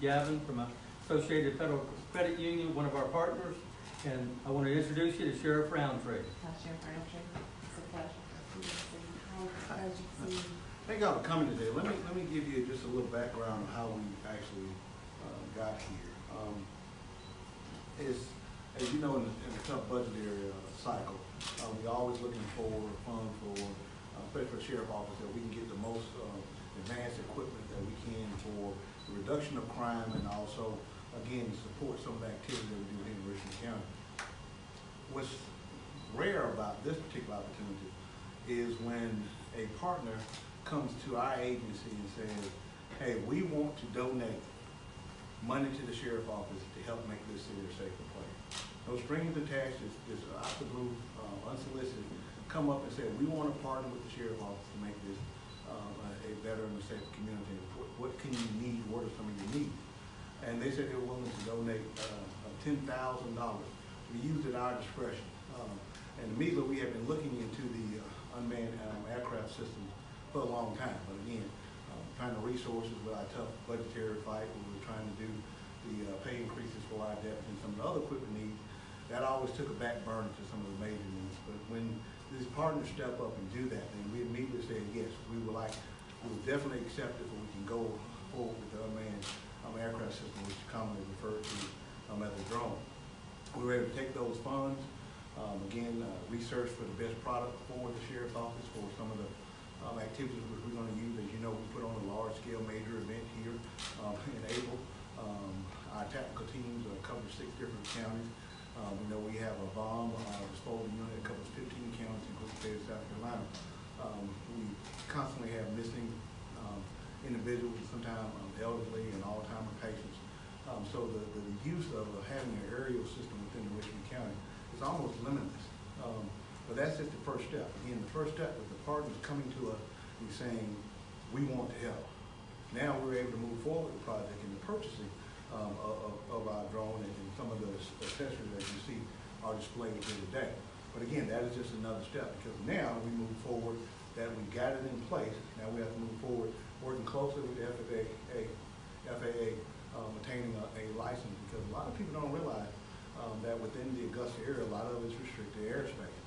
Gavin from Associated Federal Credit Union, one of our partners, and I want to introduce you to Sheriff Roundtree. Sheriff Roundtree, it's a pleasure. Thank y'all for coming today. Let me give you just a little background on how we actually got here. As you know, in the tough budgetary cycle, we're always looking for a fund for, especially for the sheriff office, that we can get the most advanced equipment that we can for the reduction of crime and also, again, to support some of the activities that we do here in Richmond County. What's rare about this particular opportunity is when a partner comes to our agency and says, hey, we want to donate money to the sheriff's office to help make this city a safer place. No strings attached, just out the blue, unsolicited, come up and say, we want to partner with the sheriff's office to make this a better and a safer community. What can you need? What are some of your needs? And they said they were willing to donate $10,000 to be used at our discretion. And immediately we have been looking into the unmanned aircraft systems for a long time. But again, trying to resources with our tough budgetary fight, we were trying to do the pay increases for our deputies and some of the other equipment needs. That always took a back burner to some of the major needs. But when these partners step up and do that, then we immediately say, yes, we will definitely accept it, so we can go forward with the unmanned aircraft system, which is commonly referred to as a drone. We were able to take those funds, research for the best product for the sheriff's office for some of the activities which we're going to use. As you know, we put on a large-scale major event here in April. Our tactical teams cover 6 different counties. We know we have a bomb disposal unit that covers 15 counties, including the state of South Carolina. We constantly have missing individuals, sometimes elderly and Alzheimer's patients. So the use of having an aerial system within Richmond County is almost limitless. But that's just the first step. Again, the first step was the partners coming to us and saying, we want to help. Now we're able to move forward with the project and the purchasing of our drone and some of the accessories that you see are displayed here today. But again, that is just another step, because now we move forward, that we got it in place. Now we have to move forward, working closely with the FAA obtaining a license, because a lot of people don't realize that within the Augusta area, a lot of it is restricted airspace.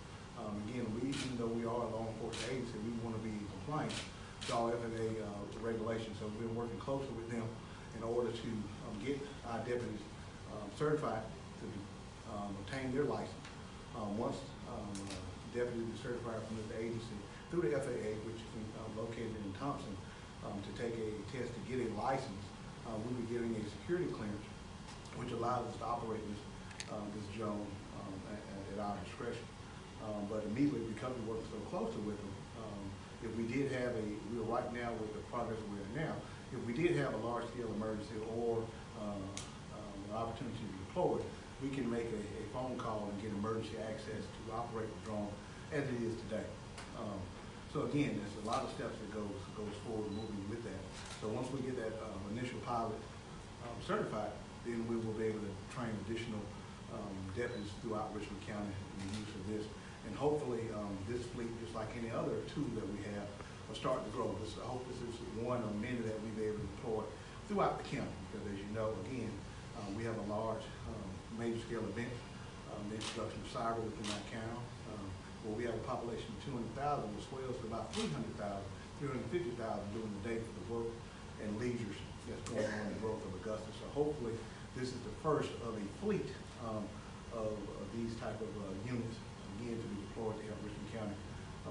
Again, even though we are a law enforcement agency, we want to be compliant to all FAA regulations. So we've been working closely with them in order to get our deputies certified to obtain their license. Once deputies are certified from this agency through the FAA, which is located in Thompson, to take a test to get a license, we'll be getting a security clearance, which allows us to operate this drone at our discretion. But immediately, because we're working so closely with them, if we did have we're right now with the progress we're in now, if we did have a large-scale emergency or an opportunity to deploy, we can make a phone call and get emergency access to operate the drone as it is today. So again, there's a lot of steps that goes forward moving with that. So once we get that initial pilot certified, then we will be able to train additional deputies throughout Richmond County in the use of this. And hopefully this fleet, just like any other tool that we have, will start to grow. I hope this is one of many that we'll be able to deploy throughout the county, because as you know, again, we have a large major scale event, the introduction of cyber within our county, where we have a population of 200,000, which swells to about 300,000, 350,000 during the day for the work and leisure that's going on in the growth of Augusta. So hopefully this is the first of a fleet of these type of units, again, to be deployed to help Richmond County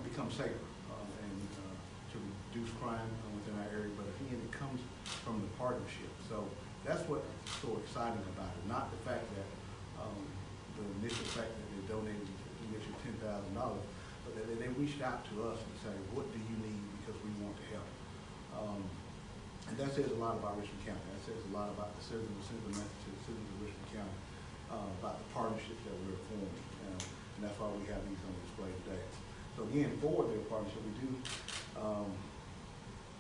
become safer and to reduce crime within our area. But again, it comes from the partnership. So that's what's so exciting about it, not the fact that the initial fact that they donated the initial $10,000, but that they reached out to us and say, what do you need, because we want to help. And that says a lot about Richmond County. That says a lot about the citizens of Central Massachusetts, citizens of Richmond County, about the partnerships that we're forming. And that's why we have these on display today. So again, for their partnership, we do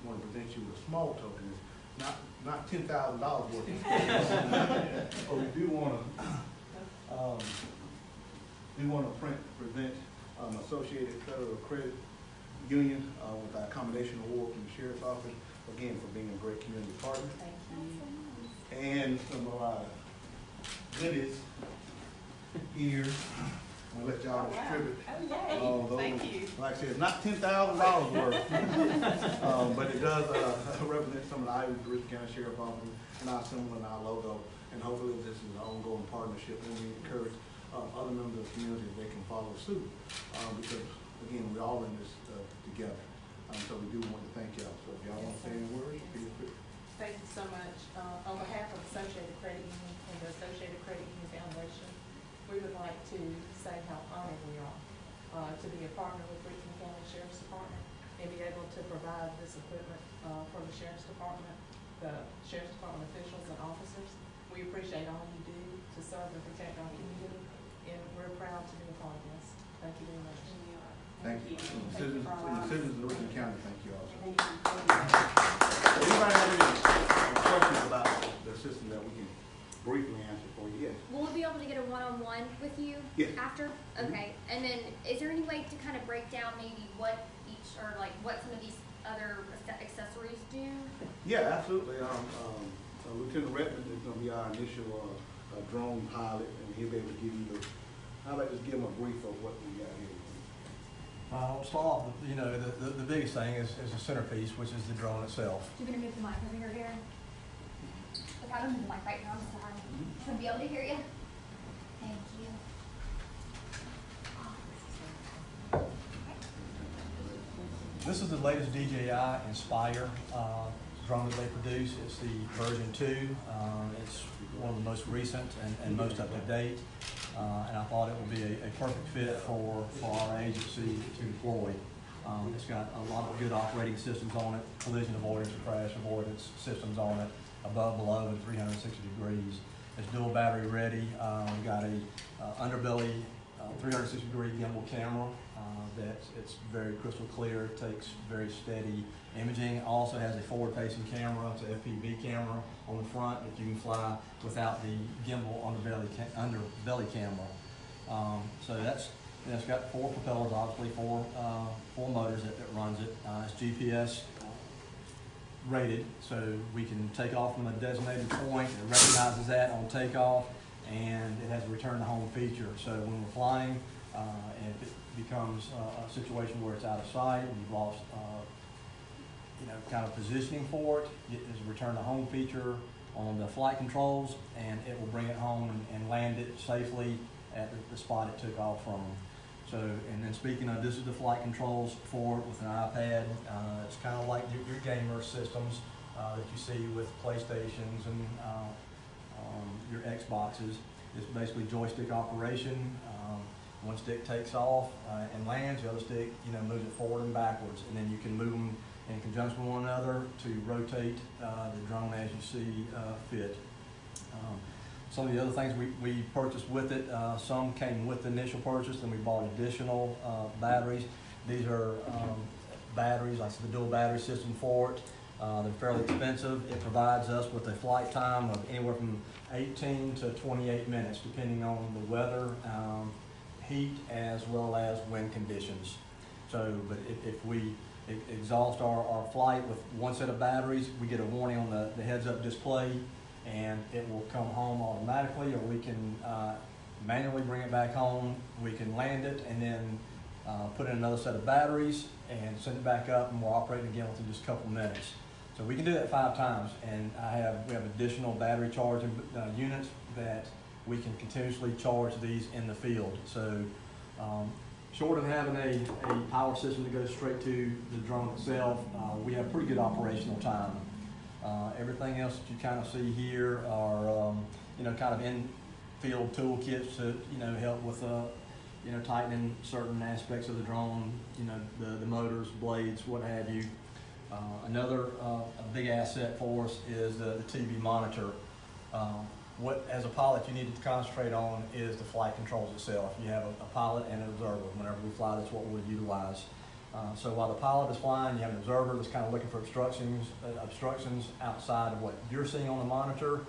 want to present you with a small token. It's not $10,000 worth of but we do want to present Associated Federal Credit Union with our accommodation award from the Sheriff's Office, again, for being a great community partner. Thank you. and some of our goodies here. I'm gonna let y'all distribute. Oh, yay, thank you. Like I said, it's not $10,000 worth, but it does represent some of the items the Richmond County Sheriff's Office and our symbol and our logo. And hopefully this is an ongoing partnership, and we encourage other members of the community that they can follow suit. Because again, we're all in this together. So we do want to thank y'all. So if y'all want to say any words, feel free. Thank you so much. On behalf of Associated Credit Union and the Associated Credit Union Foundation, we would like to say how honored we are to be a partner with Richmond County Sheriff's Department and be able to provide this equipment for the Sheriff's Department, the Sheriff's Department officials and officers. We appreciate all you do to serve and protect our community, and we're proud to be a part of this. Thank you very much. Thank you. And the citizens of Richmond County, thank you also. Thank you. Anybody have any questions about the system that we can briefly answer for you? Yes. Will we be able to get a one-on-one with you Yes. after? Okay. And then is there any way to kind of break down maybe what each, or like what some of these other accessories do? Yeah, absolutely. Lieutenant Redmond is going to be our initial drone pilot, and he'll be able to give you the. How about just give him a brief of what we got here? I'll start off with, you know, the biggest thing is the centerpiece, which is the drone itself. You're going to move the mic over here. Look, I don't move the mic right now. I'm sorry. I'm going to be able to hear you. Thank you. This is the latest DJI Inspire drone that they produce. It's the version 2. It's one of the most recent and most up to date. And I thought it would be a perfect fit for our agency to deploy. It's got a lot of good operating systems on it, collision avoidance, crash avoidance systems on it, above, below, and 360 degrees. It's dual battery ready. We've got a underbelly 360 degree gimbal camera it's very crystal clear. It takes very steady imaging. It also has a forward facing camera. It's an FPV camera on the front that you can fly without the gimbal underbelly camera. So it's got 4 propellers, obviously, 4 motors that runs it. It's GPS rated, so we can take off from a designated point. It recognizes that on takeoff, and it has a return to home feature. So when we're flying, and if it becomes a situation where it's out of sight, we've lost, kind of positioning for it, there's a return to home feature on the flight controls, and it will bring it home and land it safely at the spot it took off from. So, and then speaking of, this is the flight controls for it with an iPad. It's kind of like your gamer systems that you see with PlayStations and your Xboxes. It's basically joystick operation. One stick takes off and lands, the other stick, moves it forward and backwards, and then you can move them in conjunction with one another to rotate the drone as you see fit. Some of the other things we purchased with it, some came with the initial purchase, and we bought additional batteries. These are batteries, like the dual battery system for it. They're fairly expensive. It provides us with a flight time of anywhere from 18 to 28 minutes, depending on the weather, heat, as well as wind conditions. So, but if we exhaust our flight with one set of batteries, we get a warning on the heads-up display, and it will come home automatically, or we can manually bring it back home. We can land it and then put in another set of batteries and send it back up, and we're operating again within just a couple minutes. So we can do that 5 times, and we have additional battery charging units that we can continuously charge these in the field. So short of having a power system that goes straight to the drone itself, we have pretty good operational time. Everything else that you kind of see here are kind of in-field toolkits to help with tightening certain aspects of the drone, the motors, blades, what have you. Another a big asset for us is the TV monitor. What, as a pilot, you need to concentrate on is the flight controls itself. You have a pilot and an observer. Whenever we fly, that's what we'll utilize. So while the pilot is flying, you have an observer that's kind of looking for obstructions outside of what you're seeing on the monitor.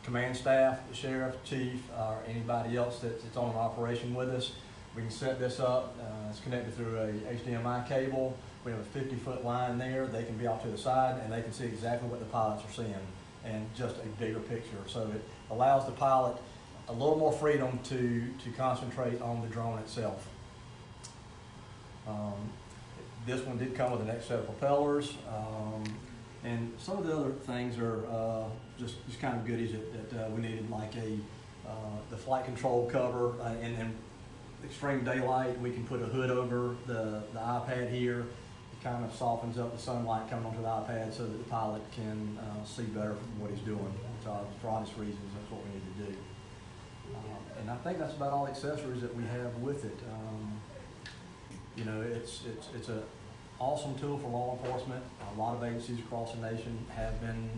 Command staff, the sheriff, chief, or anybody else that's on an operation with us, we can set this up. It's connected through a HDMI cable. We have a 50-foot line there. They can be off to the side, and they can see exactly what the pilots are seeing. and just a bigger picture. So it allows the pilot a little more freedom to concentrate on the drone itself. This one did come with an extra set of propellers, and some of the other things are just kind of goodies that we needed, like the flight control cover. In extreme daylight, we can put a hood over the iPad here. It kind of softens up the sunlight coming onto the iPad so that the pilot can see better what he's doing. So for obvious reasons, that's what we need to do. And I think that's about all the accessories that we have with it. You know, it's an awesome tool for law enforcement. A lot of agencies across the nation have been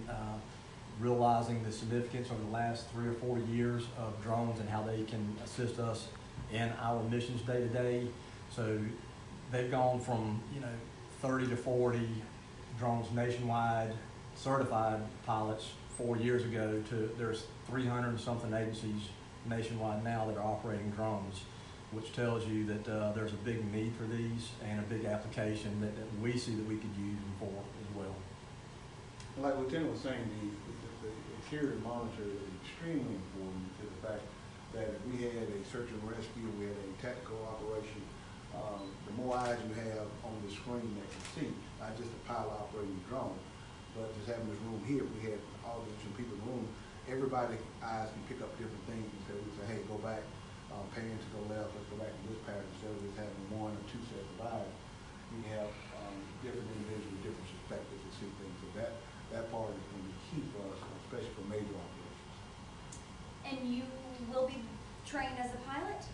realizing the significance over the last 3 or 4 years of drones and how they can assist us in our missions day to day. So they've gone from 30 to 40 drones nationwide, certified pilots 4 years ago, to there's 300 and something agencies nationwide now that are operating drones, which tells you that there's a big need for these and a big application that we see that we could use them for as well. Like Lieutenant was saying, the exterior monitor is extremely important to the fact that if we had a search and rescue, we had a tactical operation, the more eyes you have on the screen that can see, not just the pilot operating the drone, but just having this room here, we had all the different people in the room, everybody's eyes can pick up different things, and so we say, hey, go back, pan to the left, let's go back to this pattern, instead of just having 1 or 2 sets of eyes. You can have different individuals with different perspectives to see things, so that part is going to be key for us, especially for major operations. And you will be trained as a pilot?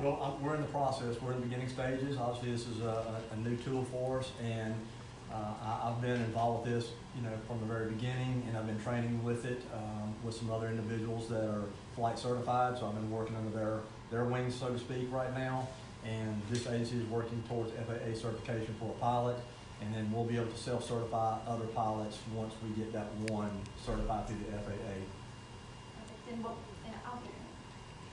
Well, we're in the process. We're in the beginning stages. Obviously, this is a new tool for us, and I've been involved with this, from the very beginning, and I've been training with it with some other individuals that are flight certified. So I've been working under their wings, so to speak, right now. And this agency is working towards FAA certification for a pilot, and then we'll be able to self-certify other pilots once we get that one certified through the FAA. Then I'll be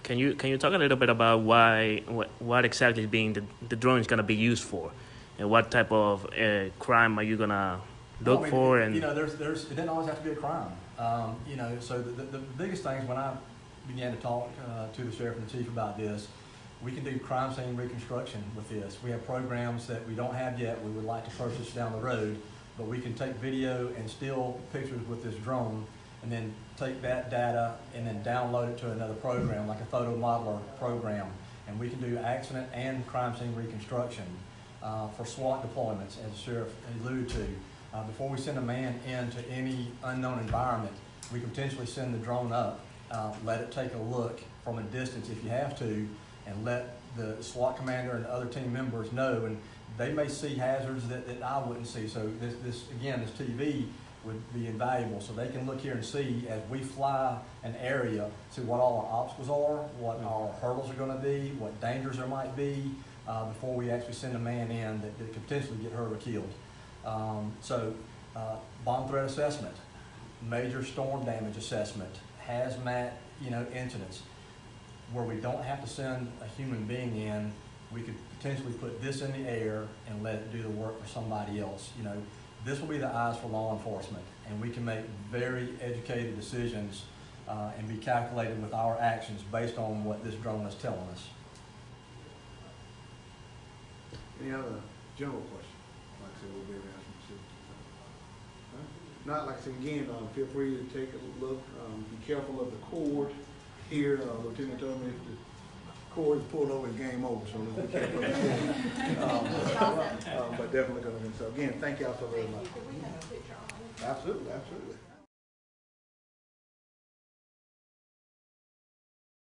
Can you talk a little bit about what exactly the drone is going to be used for, and what type of crime are you going to look for? And it doesn't always have to be a crime. So the biggest things when I began to talk to the sheriff and the chief about this, we can do crime scene reconstruction with this. We have programs that we don't have yet. We would like to purchase down the road, but we can take video and still pictures with this drone, and then take that data and then download it to another program, like a photo modeler program. And we can do accident and crime scene reconstruction for SWAT deployments, as the sheriff alluded to. Before we send a man into any unknown environment, we can potentially send the drone up, let it take a look from a distance if you have to, and let the SWAT commander and other team members know. And they may see hazards that I wouldn't see. So this TV would be invaluable, so they can look here and see as we fly an area, see what all our obstacles are, what our hurdles are going to be, what dangers there might be before we actually send a man in that could potentially get hurt or killed. Bomb threat assessment, major storm damage assessment, hazmat, incidents, where we don't have to send a human being in. We could potentially put this in the air and let it do the work for somebody else. This will be the eyes for law enforcement, and we can make very educated decisions and be calculated with our actions based on what this drone is telling us. Any other general questions? Like I said, we'll be able to answer them. Not like I said again, feel free to take a look. Be careful of the cord here. Lieutenant told me if the cord is pulled over, it's game over. So let's be careful of the cord. But definitely going to. So again, thank y'all so very much. Could we have a picture on it? Absolutely, absolutely.